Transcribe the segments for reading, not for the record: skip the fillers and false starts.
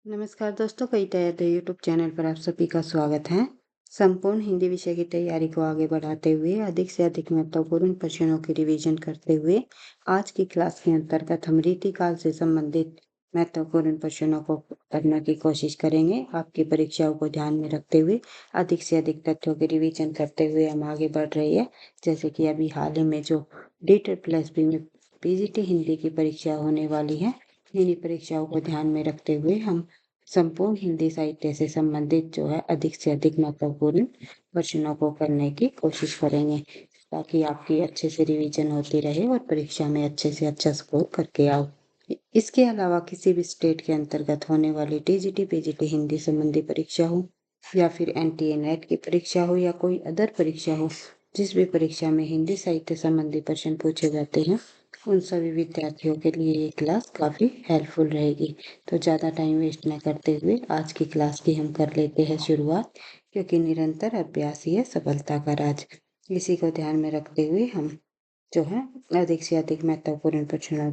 नमस्कार दोस्तों, कई तैयारी यूट्यूब चैनल पर आप सभी का स्वागत है। संपूर्ण हिंदी विषय की तैयारी को आगे बढ़ाते हुए अधिक से अधिक महत्वपूर्ण प्रश्नों की रिवीजन करते हुए आज की क्लास के अंतर्गत हम रीतिकाल से संबंधित महत्वपूर्ण प्रश्नों को करने की कोशिश करेंगे। आपकी परीक्षाओं को ध्यान में रखते हुए अधिक से अधिक तथ्यों की रिवीजन करते हुए हम आगे बढ़ रही है। जैसे कि अभी हाल ही में जो DET+B में PGT हिंदी की परीक्षा होने वाली है, इन्हीं परीक्षाओं को ध्यान में रखते हुए हम संपूर्ण हिंदी साहित्य से संबंधित जो है अधिक से अधिक महत्वपूर्ण प्रश्नों को करने की कोशिश करेंगे, ताकि आपकी अच्छे से रिवीजन होती रहे और परीक्षा में अच्छे से अच्छा स्कोर करके आओ। इसके अलावा किसी भी स्टेट के अंतर्गत होने वाली TGT PGT हिंदी संबंधी परीक्षा हो या फिर NTA नेट की परीक्षा हो या कोई अदर परीक्षा हो, जिस भी परीक्षा में हिंदी साहित्य संबंधी प्रश्न पूछे जाते हैं, उन सभी विद्यार्थियों के लिए ये क्लास काफ़ी हेल्पफुल रहेगी। तो ज़्यादा टाइम वेस्ट न करते हुए आज की क्लास की हम कर लेते हैं शुरुआत, क्योंकि निरंतर अभ्यास ही है सफलता का राज। इसी को ध्यान में रखते हुए हम जो है अधिक से अधिक महत्वपूर्ण प्रश्नों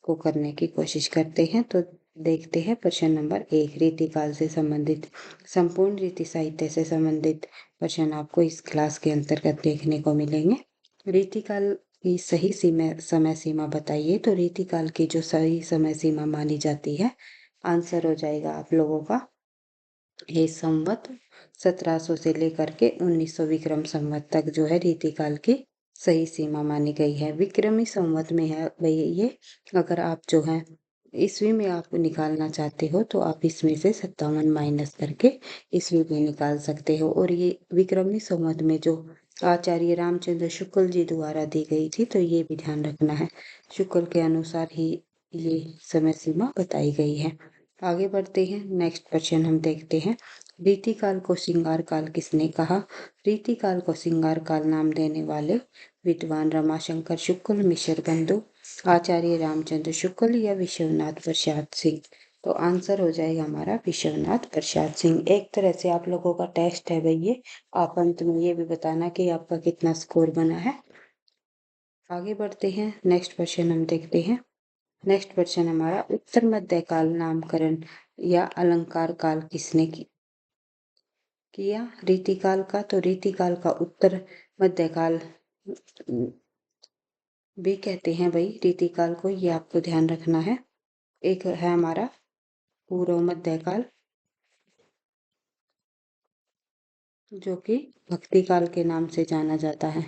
को करने की कोशिश करते हैं। तो देखते हैं प्रश्न नंबर 1, रीतिकाल से संबंधित। संपूर्ण रीति साहित्य से संबंधित प्रश्न आपको इस क्लास के अंतर्गत देखने को मिलेंगे। रीतिकाल की सही समय सीमा बताइए। तो रीतिकाल की जो सही समय सीमा मानी जाती है, आंसर हो जाएगा आप लोगों का ये संवत 1700 से लेकर के 1900 विक्रम संवत तक जो है रीतिकाल की सही सीमा मानी गई है। विक्रमी संवत में है भाई ये, अगर आप जो है ईस्वी में आप निकालना चाहते हो तो आप इसमें से 57 माइनस करके ईस्वी में निकाल सकते हो। और ये विक्रमी संवत में जो आचार्य रामचंद्र शुक्ल जी द्वारा दी गई थी, तो ये भी ध्यान रखना है, शुक्ल के अनुसार ही ये समय सीमा बताई गई है। आगे बढ़ते हैं, नेक्स्ट क्वेश्चन हम देखते हैं। रीतिकाल को श्रृंगार काल किसने कहा? रीतिकाल को श्रृंगार काल नाम देने वाले विद्वान रमाशंकर शुक्ल, मिश्र बंधु, आचार्य रामचंद्र शुक्ल या विश्वनाथ प्रसाद सिंह। तो आंसर हो जाएगा हमारा विश्वनाथ प्रसाद सिंह। एक तरह से आप लोगों का टेस्ट है भाई ये, आप अंत में ये भी बताना कि आपका कितना स्कोर बना है। आगे बढ़ते हैं, नेक्स्ट क्वेश्चन हम देखते हैं। नेक्स्ट क्वेश्चन हमारा, उत्तर मध्यकाल नामकरण या अलंकार काल किसने किया रीतिकाल का? तो रीतिकाल का उत्तर मध्यकाल भी कहते हैं भाई रीतिकाल को, ये आपको ध्यान रखना है। एक है हमारा पूर्व मध्यकाल, जो कि भक्ति काल के नाम से जाना जाता है,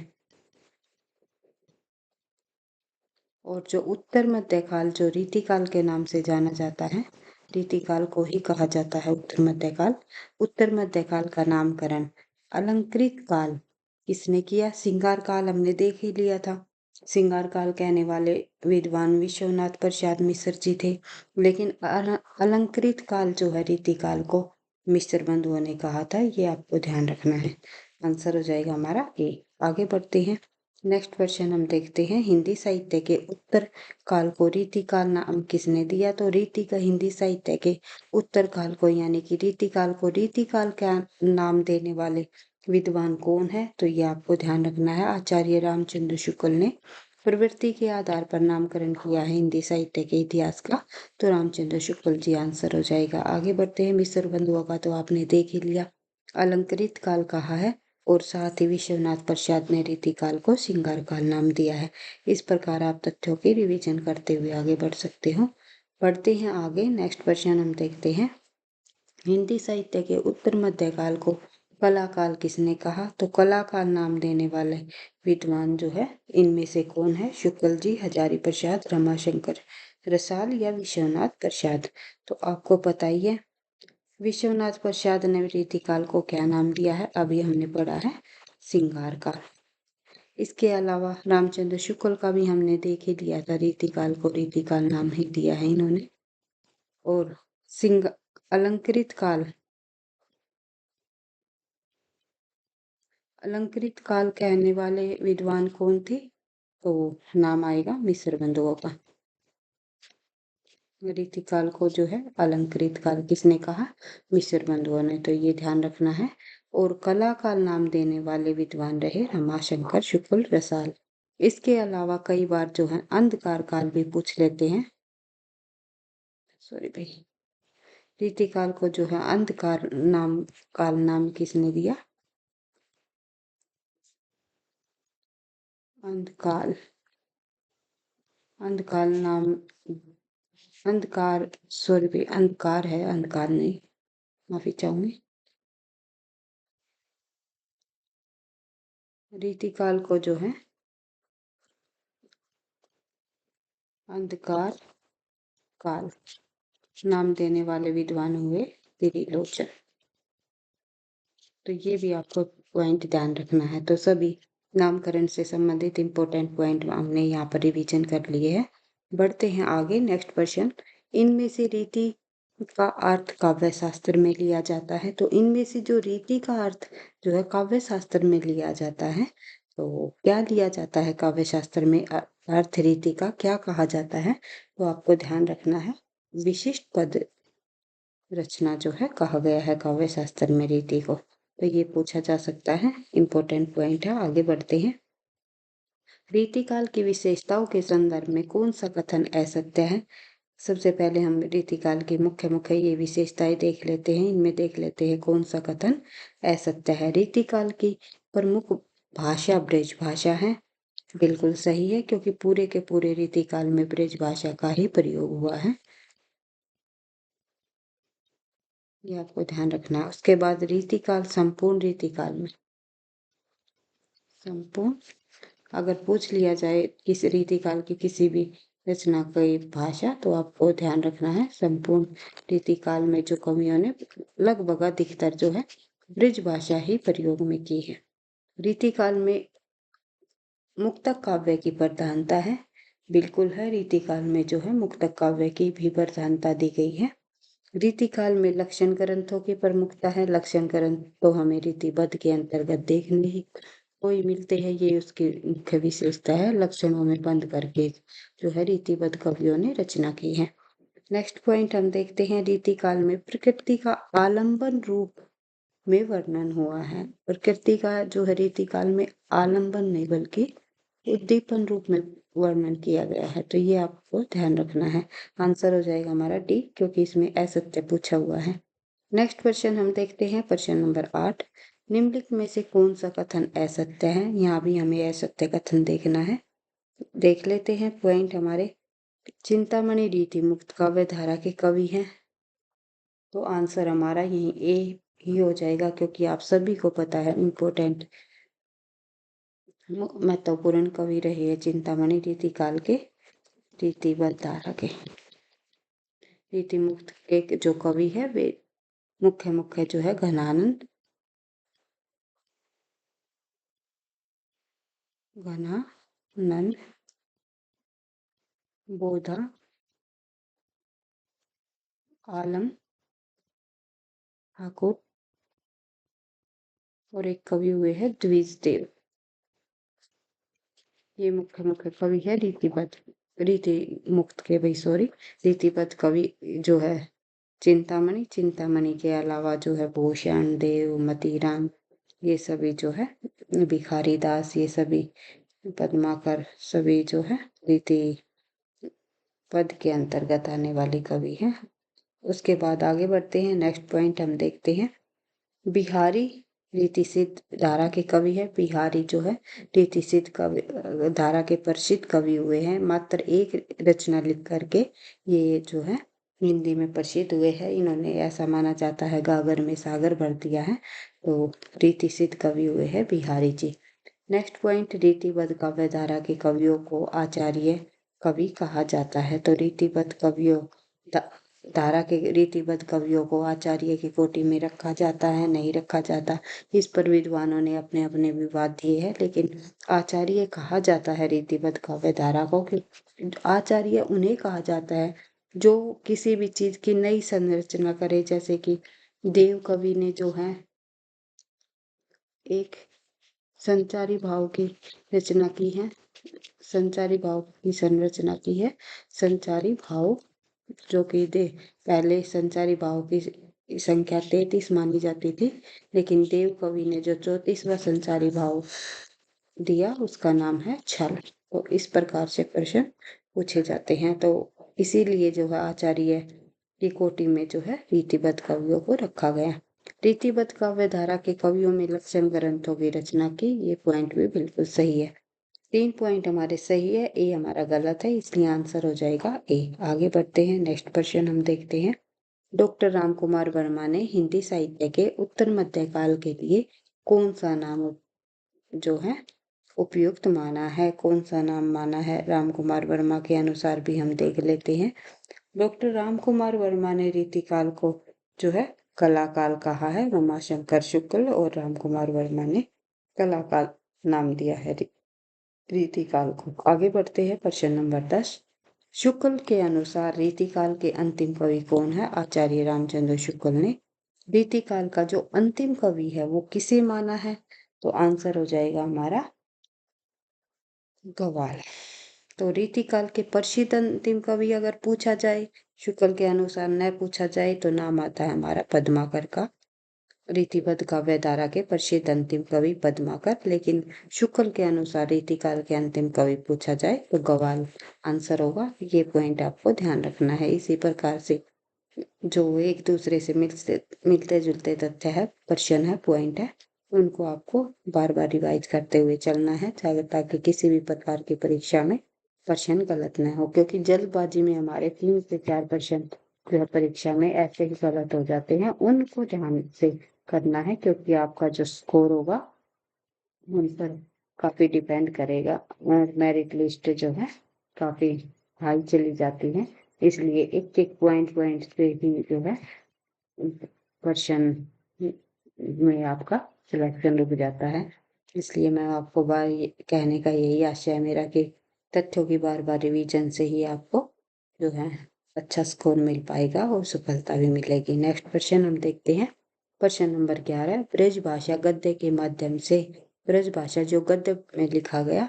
और जो उत्तर मध्यकाल जो रीतिकाल के नाम से जाना जाता है, रीतिकाल को ही कहा जाता है उत्तर मध्यकाल। उत्तर मध्यकाल का नामकरण अलंकृत काल किसने किया? श्रृंगार काल हमने देख ही लिया था, श्रृंगार काल कहने वाले विद्वान विश्वनाथ प्रसाद मिश्र जी थे। लेकिन अलंकृत काल जो है रीतिकाल को मिश्र बंधुओं ने कहा था, ये आपको ध्यान रखना है। आंसर हो जाएगा हमारा ए। आगे बढ़ते हैं, नेक्स्ट क्वेश्चन हम देखते हैं। हिंदी साहित्य के उत्तर काल को रीतिकाल नाम किसने दिया? तो रीति का हिंदी साहित्य के उत्तर काल को यानी कि रीतिकाल को रीतिकाल का नाम देने वाले विद्वान कौन है? तो ये आपको ध्यान रखना है, आचार्य रामचंद्र शुक्ल ने प्रवृत्ति के आधार पर नामकरण किया है हिंदी साहित्य के इतिहास का। तो रामचंद्र शुक्ल जी आंसर हो जाएगा। आगे बढ़ते हैं, मिश्र बंधुओं का तो आपने देख ही लिया, अलंकृत काल कहा है, और साथ ही विश्वनाथ प्रसाद ने रीतिकाल को श्रृंगार काल नाम दिया है। इस प्रकार आप तथ्यों की रिवीजन करते हुए आगे बढ़ सकते हो। बढ़ते हैं आगे, नेक्स्ट क्वेश्चन हम देखते हैं। हिंदी साहित्य के उत्तर मध्यकाल को कला काल किसने कहा? तो कला काल नाम देने वाले विद्वान जो है इनमें से कौन है? शुक्ल जी, हजारी प्रसाद, रमाशंकर रसाल या विश्वनाथ प्रसाद। तो आपको पता ही है विश्वनाथ प्रसाद ने रीतिकाल को क्या नाम दिया है, अभी हमने पढ़ा है श्रृंगार काल। इसके अलावा रामचंद्र शुक्ल का भी हमने देख ही लिया था, रीतिकाल को रीतिकाल नाम ही दिया है इन्होंने। और सिंग अलंकृत काल, अलंकृत काल कहने वाले विद्वान कौन थे? तो नाम आएगा मिश्र बंधुओं का। रीतिकाल को जो है अलंकृत काल किसने कहा? मिश्र बंधुओं ने, तो ये ध्यान रखना है। और कला काल नाम देने वाले विद्वान रहे रमाशंकर शुक्ल, रसाल। इसके अलावा कई बार जो है अंधकार काल भी पूछ लेते हैं, सॉरी भाई, रीतिकाल को जो है अंधकार नाम काल नाम किसने दिया? अंधकाल अंधकाल नाम अंधकार सॉरी अंधकार है, अंधकार नहीं, माफी चाहूंगी। रीतिकाल को जो है अंधकार काल नाम देने वाले विद्वान हुए त्रिलोचन। तो ये भी आपको पॉइंट ध्यान रखना है। तो सभी नामकरण से संबंधित इंपॉर्टेंट पॉइंट हमने यहाँ पर रिवीजन कर लिए हैं। बढ़ते हैं आगे। नेक्स्ट क्वेश्चन, इनमें से रीति का अर्थ काव्य शास्त्र में लिया जाता है। तो इनमें से जो रीति का अर्थ जो है काव्य शास्त्र में लिया जाता है, तो क्या लिया जाता है काव्य शास्त्र में अर्थ रीति का क्या कहा जाता है? तो आपको ध्यान रखना है, विशिष्ट पद रचना जो है कहा गया है काव्य शास्त्र में रीति को। तो ये पूछा जा सकता है, इंपॉर्टेंट पॉइंट है। आगे बढ़ते हैं। रीतिकाल की विशेषताओं के संदर्भ में कौन सा कथन असत्य है? सबसे पहले हम रीतिकाल की मुख्य मुख्य ये विशेषताएं देख लेते हैं। इनमें देख लेते हैं कौन सा कथन असत्य है। रीतिकाल की प्रमुख भाषा ब्रज भाषा है। बिल्कुल सही है, क्योंकि पूरे के पूरे रीतिकाल में ब्रज भाषा का ही प्रयोग हुआ है। ये आपको ध्यान रखना है। उसके बाद रीतिकाल संपूर्ण रीतिकाल में संपूर्ण अगर पूछ लिया जाए किस रीतिकाल की किसी भी रचना की भाषा, तो आपको ध्यान रखना है संपूर्ण रीतिकाल में जो कवियों ने लगभग अधिकतर जो है ब्रज भाषा ही प्रयोग में की है। रीतिकाल में मुक्तक काव्य की प्रधानता है। बिल्कुल है, रीतिकाल में जो है मुक्तक काव्य की भी प्रधानता दी गई है। रीतिकाल में लक्षण ग्रंथों की प्रमुखता है। लक्षण ग्रंथ तो हमें रीतिबद्ध के अंतर्गत देखने ही कोई मिलते हैं, ये उसकी मुख्य विशेषता है। लक्षणों में बंद करके जो है रीतिबद्ध कवियों ने रचना की है। नेक्स्ट पॉइंट हम देखते हैं, रीतिकाल में प्रकृति का आलंबन रूप में वर्णन हुआ है। प्रकृति का जो है रीतिकाल में आलंबन नहीं बल्कि उद्दीपन रूप में वर्णन किया गया है। तो ये आपको ध्यान रखना है। आंसर हो जाएगा हमारा डी, क्योंकि इसमें असत्य पूछा हुआ है। नेक्स्ट क्वेश्चन हम देखते हैं, प्रश्न नंबर 8। निम्नलिखित में से कौन सा कथन असत्य है? यहाँ भी हमें असत्य कथन देखना है। देख लेते हैं पॉइंट हमारे। चिंतामणि रीति मुक्त काव्य धारा के कवि हैं। तो आंसर हमारा यही ए ही हो जाएगा, क्योंकि आप सभी को पता है इम्पोर्टेंट महत्वपूर्ण कवि रहे हैं चिंतामणि रीतिकाल के रीतिबद्ध धारा के। रीति मुक्त के जो कवि है वे मुख्य मुख्य जो है घनानंद बोधा, आलम ठाकुर और एक कवि हुए हैं द्विजदेव। ये मुख्य मुख्य कवि है रीति मुक्त के भाई सॉरी रीतिबद्ध कवि जो है चिंतामणि के अलावा जो है भूषण देव, मतीराम, ये सभी जो है भिखारी दास, ये सभी पद्माकर, सभी जो है रीति पद के अंतर्गत आने वाले कवि हैं। उसके बाद आगे बढ़ते हैं। नेक्स्ट पॉइंट हम देखते हैं, बिहारी रीति सिद्ध धारा के कवि है। बिहारी जो है रीति सिद्ध कवि धारा के प्रसिद्ध कवि हुए हैं। मात्र एक रचना लिख करके ये जो है हिंदी में प्रसिद्ध हुए हैं। इन्होंने ऐसा माना जाता है गागर में सागर भर दिया है। तो रीति सिद्ध कवि हुए हैं बिहारी जी। नेक्स्ट पॉइंट, रीतिबद्ध काव्य धारा के कवियों को आचार्य कवि कहा जाता है। तो रीतिबद्ध कवियों धारा के रीतिबद्ध कवियों को आचार्य की कोटि में रखा जाता है, नहीं रखा जाता, इस पर विद्वानों ने अपने अपने विवाद दिए हैं। लेकिन आचार्य कहा जाता है रीतिबद्ध काव्य धारा को, कि आचार्य उन्हें कहा जाता है जो किसी भी चीज की नई संरचना करे। जैसे कि देव कवि ने जो है एक संचारी भाव की रचना की है, संचारी भाव की संरचना की है। संचारी भाव जो कि पहले संचारी भाव की संख्या 33 मानी जाती थी, लेकिन देव कवि ने जो 34वां संचारी भाव दिया उसका नाम है छल। तो इस प्रकार से प्रश्न पूछे जाते हैं। तो इसीलिए जो है आचार्य की कोटि में जो है रीतिबद्ध कवियों को रखा गया। रीतिबद्ध काव्य धारा के कवियों में लक्षण ग्रंथों की रचना की, ये पॉइंट भी बिल्कुल सही है। 3 पॉइंट हमारे सही है, ए हमारा गलत है, इसलिए आंसर हो जाएगा ए। आगे बढ़ते हैं, नेक्स्ट क्वेश्चन हम देखते हैं। डॉक्टर रामकुमार वर्मा ने हिंदी साहित्य के उत्तर मध्यकाल के लिए कौन सा नाम जो है उपयुक्त माना है? कौन सा नाम माना है रामकुमार वर्मा के अनुसार भी हम देख लेते हैं। डॉक्टर रामकुमार वर्मा ने रीतिकाल को जो है कलाकाल कहा है। रमाशंकर शुक्ल और रामकुमार वर्मा ने कलाकाल नाम दिया है रीतिकाल को। आगे बढ़ते हैं, प्रश्न नंबर 10। शुक्ल के अनुसार रीतिकाल के अंतिम कवि कौन है? आचार्य रामचंद्र शुक्ल ने रीतिकाल का जो अंतिम कवि है वो किसे माना है? तो आंसर हो जाएगा हमारा गवाल। तो रीतिकाल के प्रसिद्ध अंतिम कवि अगर पूछा जाए, शुक्ल के अनुसार न पूछा जाए, तो नाम आता है हमारा पद्माकर का। रीतिबद्ध काव्य धारा के प्रसिद्ध अंतिम कवि पद्माकर, लेकिन शुक्ल के अनुसार रीतिकाल के अंतिम कवि पूछा जाए तो गवाल आंसर होगा। ये पॉइंट आपको ध्यान रखना है। इसी प्रकार से जो एक दूसरे से मिलते जुलते तथ्य है, प्रश्न है, पॉइंट है, उनको आपको बार बार रिवाइज करते हुए चलना है, ताकि किसी भी प्रकार की परीक्षा में प्रश्न गलत न हो। क्योंकि जल्दबाजी में हमारे 3 से 4 प्रश्न जो है परीक्षा में ऐसे ही गलत हो जाते हैं, उनको ध्यान से करना है, क्योंकि आपका जो स्कोर होगा उन पर काफी डिपेंड करेगा और मेरिट लिस्ट जो है काफी हाई चली जाती है, इसलिए एक एक पॉइंट से ही जो है क्वेश्चन में आपका सिलेक्शन रुक जाता है। इसलिए मैं आपको कहने का यही आशय है मेरा कि तथ्यों की बार बार रिवीजन से ही आपको जो है अच्छा स्कोर मिल पाएगा और सफलता भी मिलेगी। नेक्स्ट क्वेश्चन हम देखते हैं, प्रश्न नंबर 11। ब्रज भाषा गद्य के माध्यम से, ब्रज भाषा जो गद्य में लिखा गया,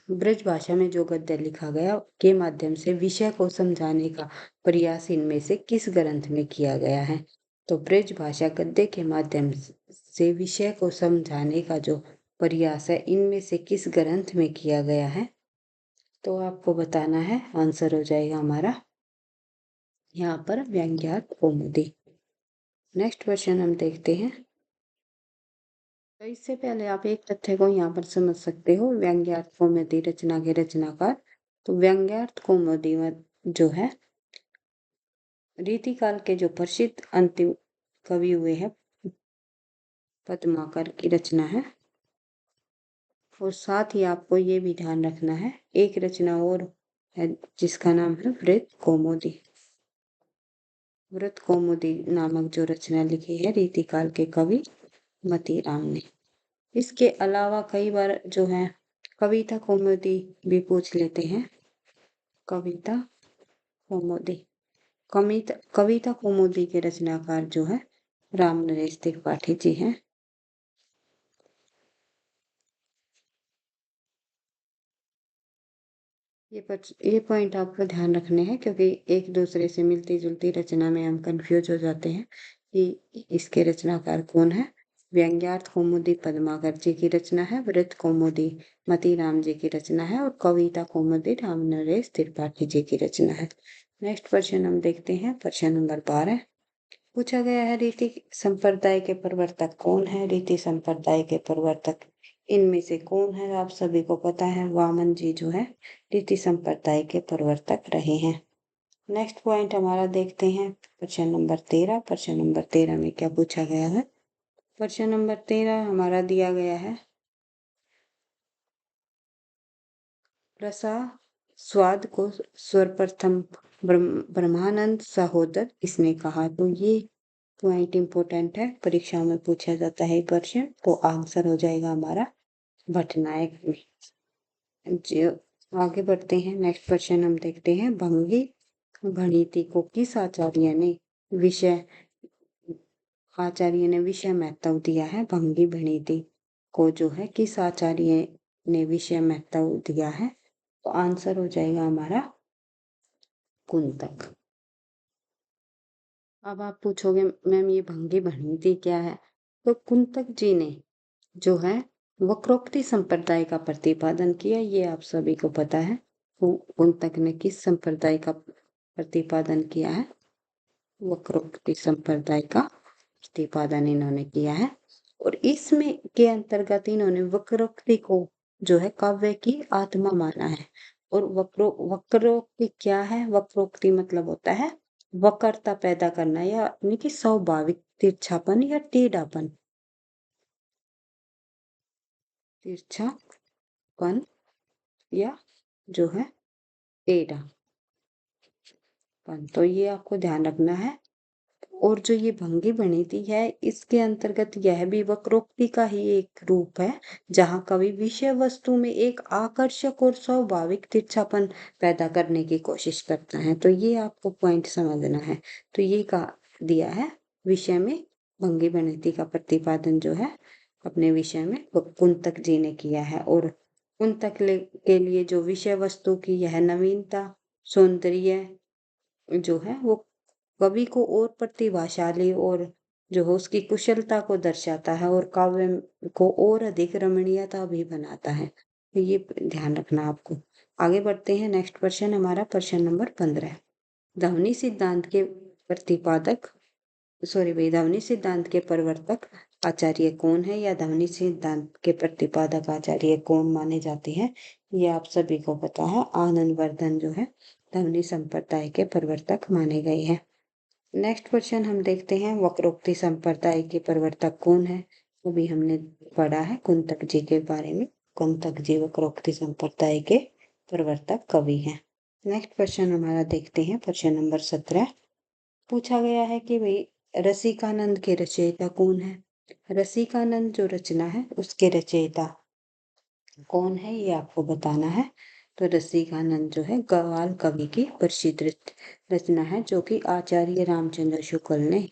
ब्रज भाषा में जो गद्य लिखा गया के माध्यम से विषय को समझाने का प्रयास इनमें से किस ग्रंथ में किया गया है? तो ब्रज भाषा गद्य के माध्यम से विषय को समझाने का जो प्रयास है, इनमें से किस ग्रंथ में किया गया है? तो आपको बताना है, आंसर हो जाएगा हमारा यहाँ पर व्यंग्यार्थ कौमुदी। नेक्स्ट क्वेश्चन हम देखते हैं। तो इससे पहले आप एक तथ्य को यहाँ पर समझ सकते हो, व्यंग्यार्थ कौमुदी रचना के रचनाकार। तो व्यंग्यार्थ कौमुदी में जो है रीतिकाल के जो प्रसिद्ध अंतिम कवि हुए हैं पद्माकर की रचना है। और साथ ही आपको ये भी ध्यान रखना है, एक रचना और है जिसका नाम है वृत्त कौमुदी। वृत्त कौमुदी नामक जो रचना लिखी है रीतिकाल के कवि मतीराम ने। इसके अलावा कई बार जो है कविता कौमुदी भी पूछ लेते हैं। कविता कौमुदी, कविता कौमुदी के रचनाकार जो है राम नरेश त्रिपाठी जी हैं। ये पॉइंट आपको ध्यान रखने हैं, क्योंकि एक दूसरे से मिलती जुलती रचना में हम कंफ्यूज हो जाते हैं कि इसके रचनाकार कौन है। व्यंग्यार्थ कौमुदी पद्माकर जी की रचना है, वृत्त कौमुदी मतीराम जी की रचना है और कविता कौमुदी राम नरेश त्रिपाठी जी की रचना है। नेक्स्ट क्वेश्चन हम देखते हैं, प्रश्न नंबर 12। पूछा गया है रीति संप्रदाय के प्रवर्तक कौन है? रीति संप्रदाय के प्रवर्तक इनमें से कौन है? आप सभी को पता है, वामन जी जो है रीति संप्रदाय के प्रवर्तक रहे हैं। नेक्स्ट पॉइंट हमारा देखते हैं, प्रश्न नंबर 13। प्रश्न नंबर 13 में क्या पूछा गया है? प्रश्न नंबर 13 हमारा दिया गया है, रसा स्वाद को सर्वप्रथम ब्रह्मानंद सहोदर इसने कहा। तो ये पॉइंट इंपॉर्टेंट है, परीक्षा में पूछा जाता है प्रश्न, तो आंसर हो जाएगा हमारा भट्टनायक में। जो आगे बढ़ते हैं, नेक्स्ट क्वेश्चन हम देखते हैं, भंगी भणिति को किस आचार्य ने विषय महत्व दिया है? भंगी भणिति को जो है किस आचार्य ने विषय महत्व दिया है? तो आंसर हो जाएगा हमारा कुंतक। अब आप पूछोगे मैम ये भंगी भणिति क्या है? तो कुंतक जी ने जो है वक्रोक्ति संप्रदाय का प्रतिपादन किया, ये आप सभी को पता है। कुंतक ने किस संप्रदाय का प्रतिपादन किया है, वक्रोक्ति संप्रदाय का प्रतिपादन इन्होंने किया है। और इसमें के अंतर्गत इन्होंने वक्रोक्ति को जो है काव्य की आत्मा माना है। और वक्रोक्ति क्या है? वक्रोक्ति मतलब होता है वक्रता पैदा करना, या यानी कि स्वाभाविक तिरछापन या टेढ़ापन, तिरछापन या जो है टेढ़ापन, तो ये आपको ध्यान रखना है। और जो ये भंगी भणिति है, इसके अंतर्गत यह भी वक्रोक्ति का ही एक रूप है, जहाँ कवि विषय वस्तु में एक आकर्षक और स्वाभाविक तिरछापन पैदा करने की कोशिश करता है। तो ये आपको पॉइंट समझना है। तो ये कहा दिया है विषय में भंगी भणिति का प्रतिपादन जो है अपने विषय में कुंतक जी ने किया है। और कुंतक के लिए जो विषय वस्तु की यह नवीनता, सौंदर्य जो है वो कवि को और प्रतिभाशाली और जो है उसकी कुशलता को दर्शाता है, और काव्य को और अधिक रमणीयता भी बनाता है। तो ये ध्यान रखना आपको। आगे बढ़ते हैं। नेक्स्ट प्रश्न हमारा प्रश्न नंबर 15। ध्वनि सिद्धांत के प्रतिपादक ध्वनि सिद्धांत के प्रवर्तक आचार्य कौन है, या ध्वनि सिद्धांत के प्रतिपादक आचार्य कौन माने जाते हैं? ये आप सभी को पता है, आनंदवर्धन जो है ध्वनि संप्रदाय के प्रवर्तक माने गए हैं। नेक्स्ट क्वेश्चन हम देखते हैं, वक्रोक्ति संप्रदाय के प्रवर्तक कौन है? अभी हमने पढ़ा है कुंतक जी के बारे में। कुंतक जी वक्रोक्ति संप्रदाय के प्रवर्तक कवि हैं। नेक्स्ट क्वेश्चन हमारा देखते हैं, प्रश्न नंबर 17। पूछा गया है कि भाई रसिकानंद के रचयिता कौन है? रसिकानंद जो रचना है उसके रचयिता कौन है, ये आपको बताना है। तो रसिकानंद जो है गवाल कवि की प्रसिद्ध रचना है, जो कि आचार्य रामचंद्र शुक्ल ने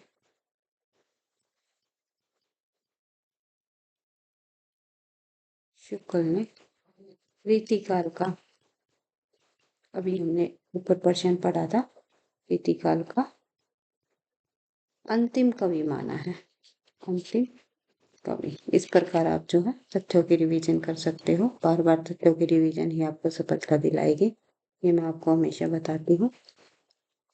रीतिकाल का, अभी हमने ऊपर प्रश्न पढ़ा था, रीतिकाल का अंतिम कवि माना है, अंतिम कवि। इस प्रकार आप जो है तथ्यों की रिवीजन कर सकते हो। बार बार तथ्यों की रिवीजन ही आपको सफलता दिलाएगी, ये मैं आपको हमेशा बताती हूँ।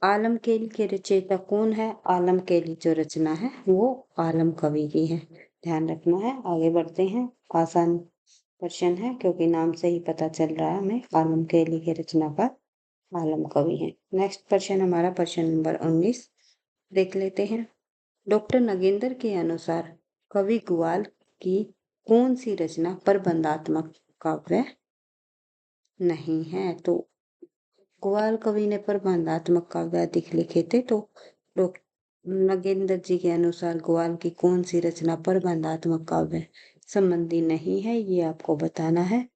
आलमकेली के रचयिता कौन है? आलमकेली जो रचना है वो आलम कवि की है, ध्यान रखना है। आगे बढ़ते हैं। आसान प्रश्न है, क्योंकि नाम से ही पता चल रहा है हमें, आलमकेली के रचनाकार आलम कवि है। नेक्स्ट प्रश्न हमारा प्रश्न नंबर 19 देख लेते हैं। डॉक्टर नगेंद्र के अनुसार कवि ग्वाल की कौन सी रचना प्रबंधात्मक काव्य नहीं है? तो ग्वाल कवि ने प्रबंधात्मक काव्य अधिक लिखे थे, तो डॉक्टर नगेंद्र जी के अनुसार ग्वाल की कौन सी रचना प्रबंधात्मक काव्य संबंधी नहीं है, ये आपको बताना है।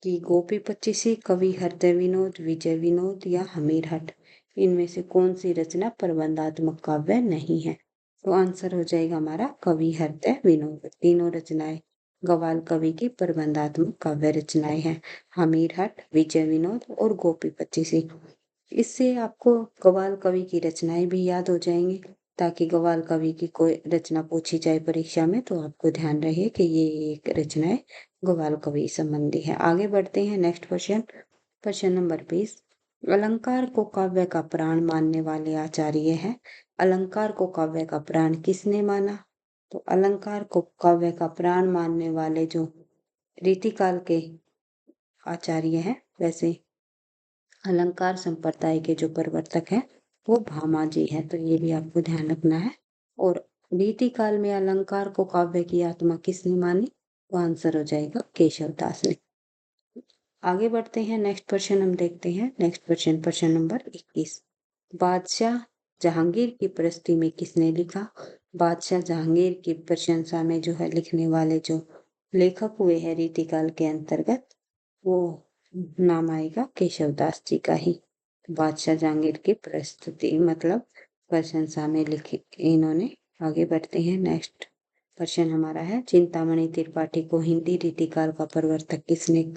कि गोपी पच्चीसी, कवि हृदय विनोद, विजय विनोद या हमीरहट, इनमें से कौन सी रचना प्रबंधात्मक काव्य नहीं है? तो आंसर हो जाएगा हमारा कवि हृदय विनोद। तीनों रचनाएं गवाल कवि की प्रबंधात्मक काव्य रचनाएं हैं, हमीरहट, विजय विनोद और गोपी पच्चीसी। इससे आपको गवाल कवि की रचनाएं भी याद हो जाएंगी, ताकि गवाल कवि की कोई रचना पूछी जाए परीक्षा में तो आपको ध्यान रहे कि ये एक रचनाएं ग्वाल कवि संबंधी है। आगे बढ़ते हैं। नेक्स्ट क्वेश्चन, प्रश्न नंबर 20। अलंकार को काव्य का प्राण मानने वाले आचार्य हैं। अलंकार को काव्य का प्राण किसने माना? तो अलंकार को काव्य का प्राण मानने वाले जो रीतिकाल के आचार्य हैं, वैसे अलंकार संप्रदाय के जो प्रवर्तक हैं वो भामा जी हैं, तो ये भी आपको ध्यान रखना है। और रीतिकाल में अलंकार को काव्य की आत्मा किसने मानी? तो आंसर हो जाएगा केशव दास ने। आगे बढ़ते हैं। नेक्स्ट क्वेश्चन हम देखते हैं। नेक्स्ट क्वेश्चन प्रश्न नंबर 21। बादशाह जहांगीर की प्रस्ती में किसने लिखा? बादशाह जहांगीर की प्रशंसा में जो है लिखने वाले जो लेखक हुए हैं रीतिकाल के अंतर्गत, वो नाम आएगा केशवदास जी का ही। बादशाह जहांगीर की प्रस्तुति मतलब प्रशंसा में लिखी इन्होंने। आगे बढ़ते हैं। नेक्स्ट प्रश्न हमारा है, चिंतामणि त्रिपाठी को हिंदी रीतिकाल का प्रवर्तक किसने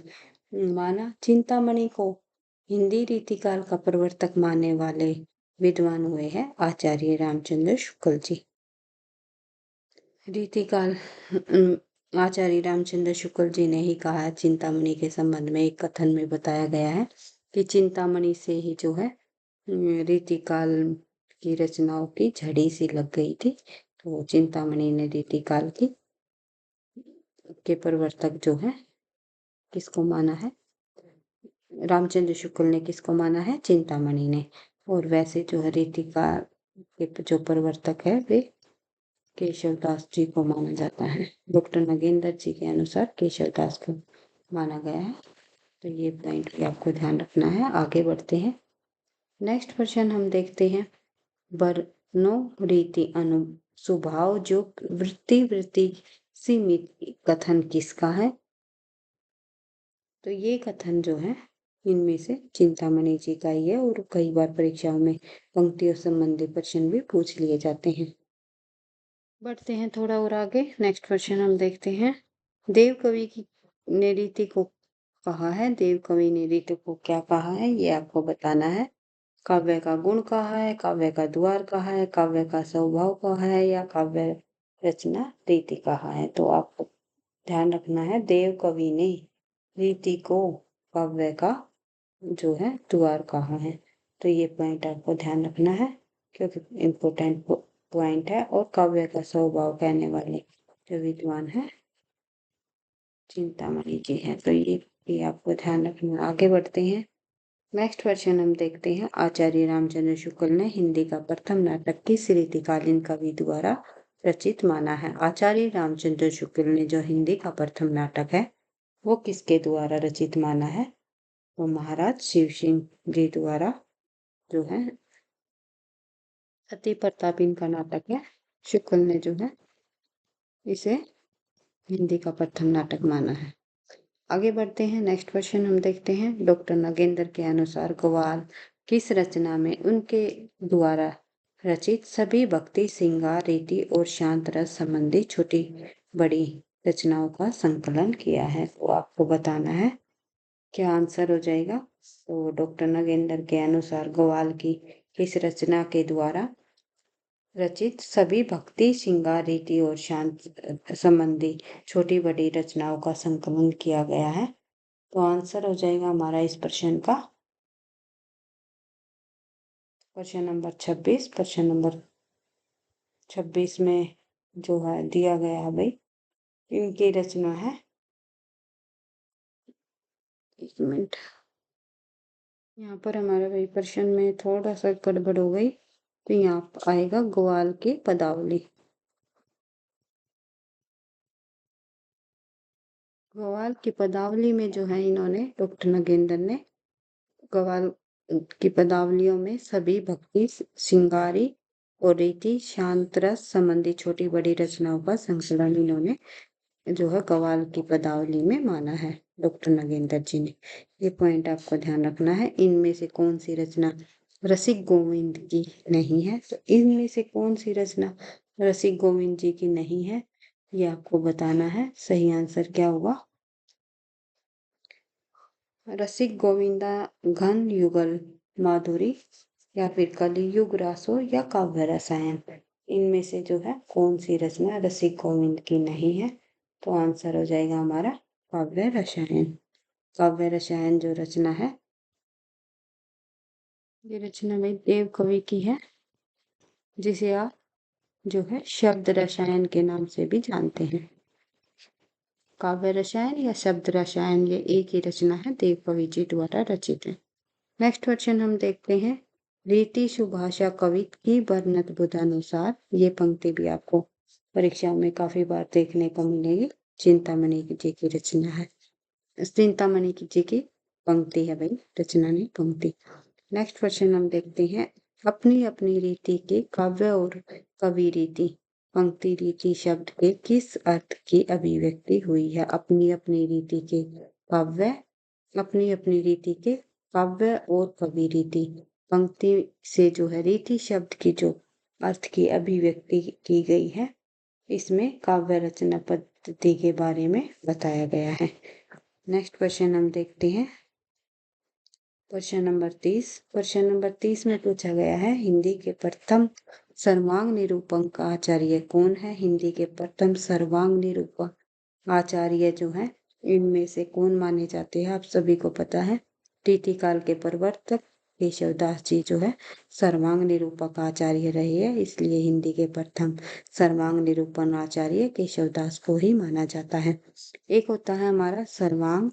माना? चिंतामणि को हिंदी रीतिकाल का प्रवर्तक मानने वाले विद्वान हुए हैं आचार्य रामचंद्र शुक्ल जी। रीतिकाल आचार्य रामचंद्र शुक्ल जी ने ही कहा है। चिंतामणि के संबंध में एक कथन में बताया गया है कि चिंतामणि से ही जो है रीतिकाल की रचनाओं की झड़ी सी लग गई थी। तो चिंतामणि ने रीतिकाल के प्रवर्तक जो है किसको माना है? रामचंद्र शुक्ल ने किसको माना है? चिंतामणि ने। और वैसे जो है रीतिकाल के जो प्रवर्तक है वे केशवदास जी को माना जाता है। डॉक्टर नगेंद्र जी के अनुसार केशवदास को माना गया है। तो ये पॉइंट भी आपको ध्यान रखना है। आगे बढ़ते हैं। नेक्स्ट क्वेश्चन हम देखते हैं। वर्णो रीति अनु स्वभाव जो वृत्ति सीमित कथन किसका है? तो ये कथन जो है इनमें से चिंतामणि जी का ही है और कई बार परीक्षाओं में पंक्तियों संबंधी प्रश्न भी पूछ लिए जाते हैं। बढ़ते हैं थोड़ा और आगे। नेक्स्ट क्वेश्चन हम देखते हैं। देव कवि की ने रीति को कहा है। देव कवि ने रीति को क्या कहा है ये आपको बताना है। काव्य का गुण कहा है, काव्य का द्वार कहा है, काव्य का स्वभाव कहा है या काव्य रचना रीति कहा है। तो आपको ध्यान रखना है देव कवि ने रीति को काव्य का जो है द्वार कहा है। तो ये पॉइंट आपको ध्यान रखना है क्योंकि इम्पोर्टेंट पॉइंट है। और काव्य का स्वभाव कहने वाले जो विद्वान है चिंतामणि जी है। तो ये भी आपको ध्यान रखना। आगे बढ़ते हैं। नेक्स्ट क्वेश्चन हम देखते हैं। आचार्य रामचंद्र शुक्ल ने हिंदी का प्रथम नाटक किस रीतिकालीन कवि द्वारा रचित माना है? आचार्य रामचंद्र शुक्ल ने जो हिंदी का प्रथम नाटक है वो किसके द्वारा रचित माना है? वो महाराज शिव सिंह जी द्वारा जो है सती प्रतापिन का नाटक है। शुक्ल ने जो है इसे हिंदी का प्रथम नाटक माना है। आगे बढ़ते हैं। नेक्स्ट क्वेश्चन हम देखते हैं। डॉक्टर नगेंद्र के अनुसार ग्वाल किस रचना में उनके द्वारा रचित सभी भक्ति श्रृंगार रीति और शांत रस संबंधी छोटी बड़ी रचनाओं का संकलन किया है? तो आपको बताना है क्या आंसर हो जाएगा। तो डॉक्टर नगेंद्र के अनुसार ग्वाल की किस रचना के द्वारा रचित सभी भक्ति श्रृंगार रीति और शांत संबंधी छोटी बड़ी रचनाओं का संकलन किया गया है? तो आंसर हो जाएगा हमारा इस प्रश्न का क्वेश्चन नंबर 26। प्रश्न नंबर 26 में जो है दिया गया है भाई इनकी रचना है। एक मिनट, यहाँ पर हमारा भाई प्रश्न में थोड़ा सा गड़बड़ हो गई। तो यहाँ आएगा ग्वाल की पदावली। ग्वाल की पदावली में जो है इन्होंने डॉक्टर नगेंद्र ने ग्वाल की पदावलियों में सभी भक्ति श्रृंगारी और रीति शांत रस संबंधी छोटी बड़ी रचनाओं का संकलन इन्होंने जो है ग्वाल की पदावली में माना है डॉक्टर नगेंद्र जी ने। ये पॉइंट आपको ध्यान रखना है। इनमें से कौन सी रचना रसिक गोविंद की नहीं है? तो इनमें से कौन सी रचना रसिक गोविंद जी की नहीं है ये आपको बताना है। सही आंसर क्या होगा? रसिक गोविंदा घन युगल माधुरी या फिर कलियुग रासो या काव्य रसायन। इनमें से जो है कौन सी रचना रसिक गोविंद की नहीं है? तो आंसर हो जाएगा हमारा काव्य रसायन। काव्य रसायन जो रचना है ये रचना में देव कवि की है जिसे आप जो है शब्द रसायन के नाम से भी जानते हैं। काव्य रसायन या शब्द रसायन ये एक ही रचना है देव कवि जी द्वारा रचित है। नेक्स्ट क्वेश्चन हम देखते हैं। रीति सुभाषा कवि की वर्णत बुधानुसार ये पंक्ति भी आपको परीक्षा में काफी बार देखने को मिलेगी। चिंतामणि जी की रचना है। चिंतामणि जी की पंक्ति है भाई, रचना नहीं पंक्ति। नेक्स्ट क्वेश्चन हम देखते हैं। अपनी अपनी रीति के काव्य और कवि रीति पंक्ति रीति शब्द के किस अर्थ की अभिव्यक्ति हुई है? अपनी अपनी रीति के काव्य अपनी अपनी रीति के काव्य और कवि रीति पंक्ति से जो है रीति शब्द की जो अर्थ की अभिव्यक्ति की गई है इसमें काव्य रचना पद्धति के बारे में बताया गया है। नेक्स्ट क्वेश्चन हम देखते हैं। Question number 30। क्वेश्चन नंबर 30 में पूछा गया है हिंदी के प्रथम सर्वांग निरूपण का आचार्य कौन है? हिंदी के प्रथम सर्वांग निरूपण आचार्य जो है इनमें से कौन माने जाते हैं? आप सभी को पता है रीतिकाल के प्रवर्तक केशवदास जी जो है सर्वांग निरूपक आचार्य रहे हैं, इसलिए हिंदी के प्रथम सर्वांग निरूपण आचार्य केशवदास को ही माना जाता है। एक होता है हमारा सर्वांग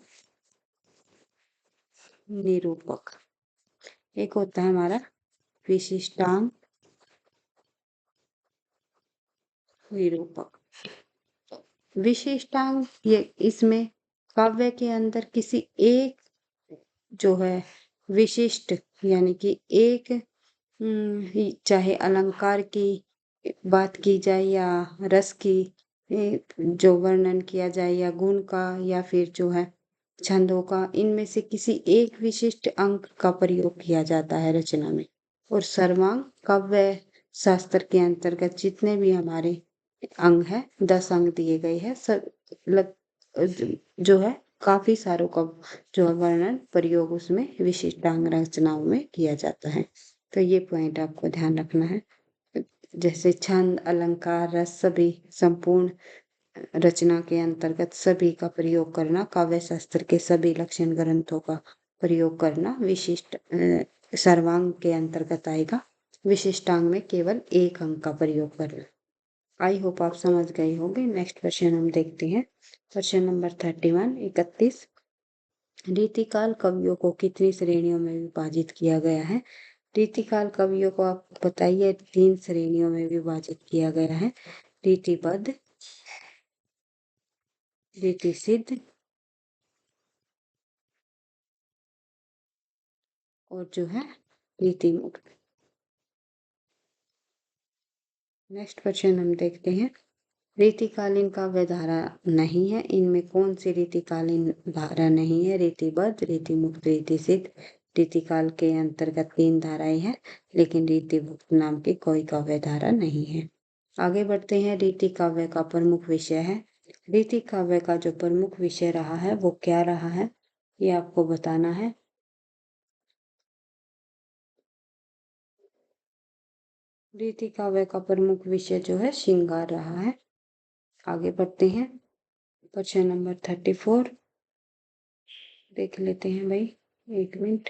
निरूपक, एक होता है हमारा विशिष्टांग निरूपक। विशिष्टांग ये इसमें काव्य के अंदर किसी एक जो है विशिष्ट यानी कि एक चाहे अलंकार की बात की जाए या रस की जो वर्णन किया जाए या गुण का या फिर जो है छंदों का, इनमें से किसी एक विशिष्ट अंक का प्रयोग किया जाता है रचना में। और सर्वांग काव्य शास्त्र के अंतर्गत जितने भी हमारे अंग है 10 अंग दिए गए हैं, सब जो है काफी सारों का जो है वर्णन प्रयोग उसमें विशिष्टांग रचनाओं में किया जाता है। तो ये पॉइंट आपको ध्यान रखना है। जैसे छंद अलंकार रस सभी संपूर्ण रचना के अंतर्गत सभी का प्रयोग करना, काव्य शास्त्र के सभी लक्षण ग्रंथों का प्रयोग करना विशिष्ट सर्वांग के अंतर्गत आएगा। विशिष्टांग में केवल एक अंग का प्रयोग करना। आई होप आप समझ गए होंगे। नेक्स्ट क्वेश्चन हम देखते हैं, क्वेश्चन नंबर 31। रीतिकाल कवियों को कितनी श्रेणियों में विभाजित किया गया है? रीतिकाल कवियों को आप बताइए 3 श्रेणियों में विभाजित किया गया है। रीतिबद्ध, रीति सिद्ध और जो है रीति मुक्त। नेक्स्ट क्वेश्चन हम देखते हैं, रीतिकालीन काव्य धारा नहीं है, इनमें कौन सी रीतिकालीन धारा नहीं है? रीतिबद्ध, रीति मुक्त, रीति सिद्ध। रीतिकाल के अंतर्गत 3 धाराएं हैं, लेकिन रीति मुक्त नाम की कोई काव्य धारा नहीं है। आगे बढ़ते हैं, रीति काव्य का प्रमुख विषय है। रीति काव्य का जो प्रमुख विषय रहा है वो क्या रहा है, ये आपको बताना है। रीति काव्य का प्रमुख विषय जो है श्रृंगार रहा है। आगे बढ़ते हैं, क्वेश्चन नंबर 34 देख लेते हैं भाई, 1 मिनट।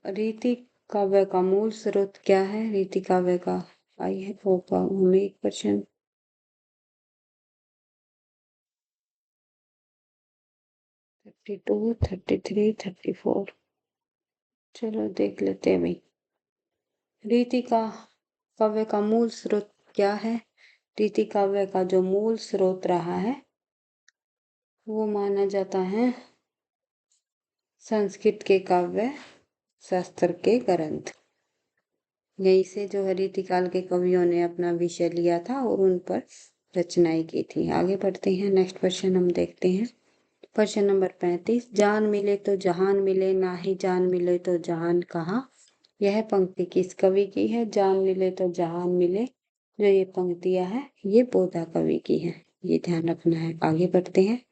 रीति काव्य का मूल स्रोत क्या है? रीति काव्य का आई है होगा 1%। 32, 33, 34 चलो देख लेते हैं भाई। रीति का काव्य का मूल स्रोत क्या है? रीति काव्य का जो मूल स्रोत रहा है वो माना जाता है संस्कृत के काव्य शास्त्र के ग्रंथ। यहीं से जो है रीतिकाल के कवियों ने अपना विषय लिया था और उन पर रचनाएं की थी। आगे बढ़ते हैं, नेक्स्ट क्वेश्चन हम देखते हैं, क्वेश्चन नंबर 35। जान मिले तो जहान मिले, ना ही जान मिले तो जहान कहाँ? यह पंक्ति किस कवि की है? जान मिले तो जहान मिले, जो ये पंक्तियां है ये बोधा कवि की है, ये ध्यान रखना है। आगे बढ़ते हैं,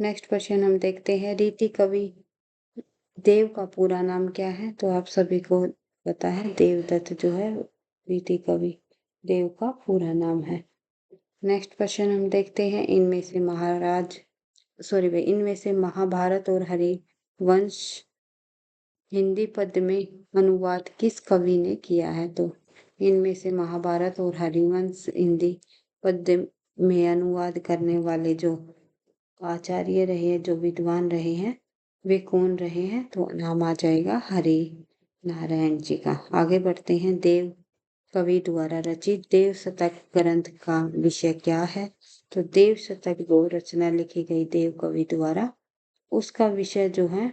नेक्स्ट क्वेश्चन हम देखते हैं, रीति कवि देव का पूरा नाम क्या है? तो आप सभी को पता है, देवदत्त जो है रीति कवि देव का पूरा नाम है। नेक्स्ट क्वेश्चन हम देखते हैं, इनमें से महाभारत और हरिवंश हिंदी पद्य में अनुवाद किस कवि ने किया है? तो इनमें से महाभारत और हरिवंश हिंदी पद्य में अनुवाद करने वाले जो आचार्य रहे, जो विद्वान रहे हैं, वे कौन रहे हैं? तो नाम आ जाएगा हरि नारायण जी का। आगे बढ़ते हैं, देव कवि द्वारा रचित देव शतक ग्रंथ का विषय क्या है? तो देव शतक जो रचना लिखी गई देव कवि द्वारा, उसका विषय जो है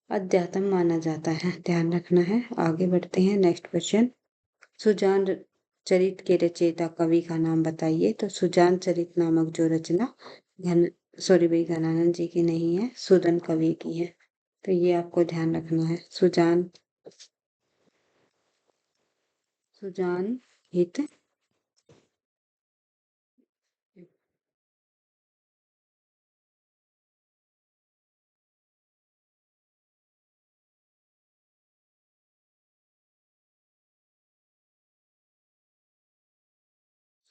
अध्यात्म माना जाता है, ध्यान रखना है। आगे बढ़ते हैं, नेक्स्ट क्वेश्चन, सुजान चरित के रचयिता कवि का नाम बताइए। तो सुजान चरित नामक जो रचना घनानंद जी की नहीं है, सुदन कवि की है, तो ये आपको ध्यान रखना है। सुजान हित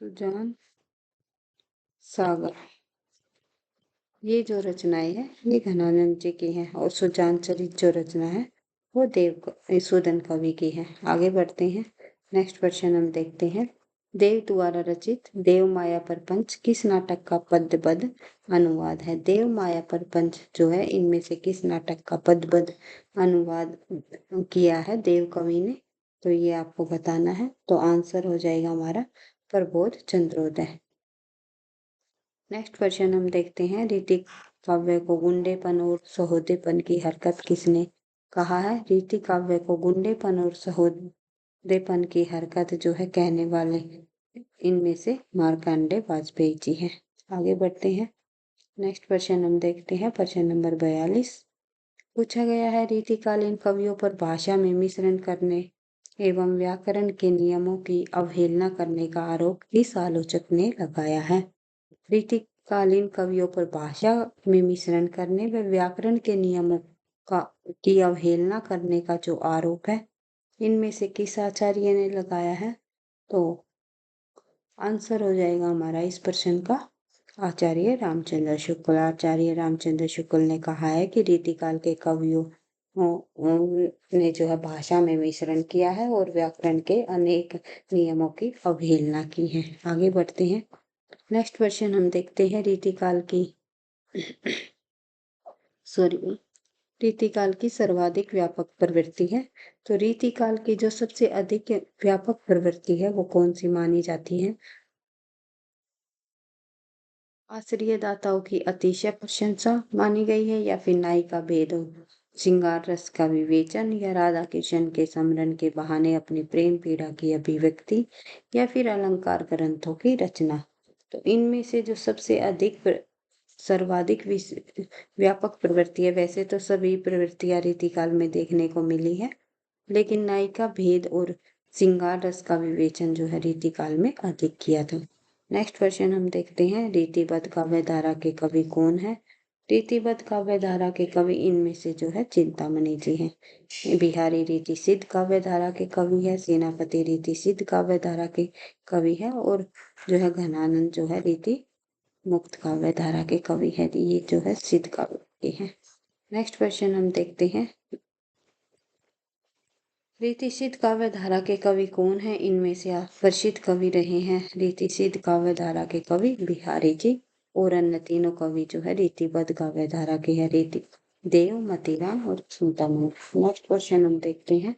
सुजान सागर ये जो रचनाएं हैं ये घनानंद जी की हैं और सुजानचरित जो रचना है वो सूदन कवि की है। आगे बढ़ते हैं। नेक्स्ट क्वेश्चन हम देखते हैं। देव द्वारा रचित देव माया प्रपंच किस नाटक का पद्यबद्ध अनुवाद है? देव माया प्रपंच जो है इनमें से किस नाटक का पद्यबद्ध अनुवाद किया है देव कवि ने? तो ये आपको बताना है। तो आंसर हो जाएगा हमारा प्रबोध चंद्रोदय। नेक्स्ट क्वेश्चन हम देखते हैं। रीति काव्य को गुंडेपन और सहोदेपन की हरकत किसने कहा है? रीति काव्य को गुंडेपन और सहोदेपन की हरकत जो है कहने वाले इनमें से मार्कंडे वाजपेयी जी हैं। आगे बढ़ते हैं। नेक्स्ट क्वेश्चन हम देखते हैं। प्रश्न नंबर 42 पूछा गया है। रीतिकालीन कवियों पर भाषा में मिश्रण करने एवं व्याकरण के नियमों की अवहेलना करने का आरोप किस आलोचक ने लगाया है? रीतिकालीन कवियों पर भाषा में मिश्रण करने व व्याकरण के नियमों की अवहेलना करने का जो आरोप है इनमें से किस आचार्य ने लगाया है? तो आंसर हो जाएगा हमारा इस प्रश्न का आचार्य रामचंद्र शुक्ल। आचार्य रामचंद्र शुक्ल ने कहा है कि रीतिकाल के कवियों ने जो है भाषा में मिश्रण किया है और व्याकरण के अनेक नियमों की अवहेलना की है। आगे बढ़ते हैं। नेक्स्ट क्वेश्चन हम देखते हैं। रीतिकाल की सर्वाधिक व्यापक प्रवृत्ति है। तो रीतिकाल की जो सबसे अधिक व्यापक प्रवृत्ति है वो कौन सी मानी जाती है? आश्रय दाताओं की अतिशय प्रशंसा मानी गई है, या फिर नाई का भेद, श्रृंगार रस का विवेचन, या राधा कृष्ण के समरण के बहाने अपनी प्रेम पीड़ा की अभिव्यक्ति, या फिर अलंकार ग्रंथों की रचना। तो इनमें से जो सबसे सर्वाधिक व्यापक प्रवृत्ति है, वैसे तो सभी प्रवृत्तियां रीतिकाल में देखने को मिली है, लेकिन नाई का भेद और श्रृंगार रस का विवेचन जो है रीतिकाल में अधिक किया था। नेक्स्ट क्वेश्चन हम देखते हैं। रीतिबद्ध काव्य धारा के कवि कौन है? रीतिबद्ध काव्य धारा के कवि इनमें से जो है चिंतामणि जी हैं। बिहारी रीति सिद्ध काव्य धारा के कवि है। सेनापति रीति सिद्ध काव्य धारा के कवि है। और जो है घनानंद जो है रीति मुक्त काव्य धारा के कवि है। ये जो है सिद्ध काव्य के हैं। नेक्स्ट क्वेश्चन हम देखते हैं। रीतिसिद्ध काव्य धारा के कवि कौन है? इनमें से प्रसिद्ध कवि रहे हैं रीतिसिद्ध काव्य धारा के कवि बिहारी जी, और अन्य तीनों कवि जो है रीतिबद्ध काव्य धारा के है रीति देव, मतीराम और चिंतामणि। नेक्स्ट क्वेश्चन हम देखते हैं।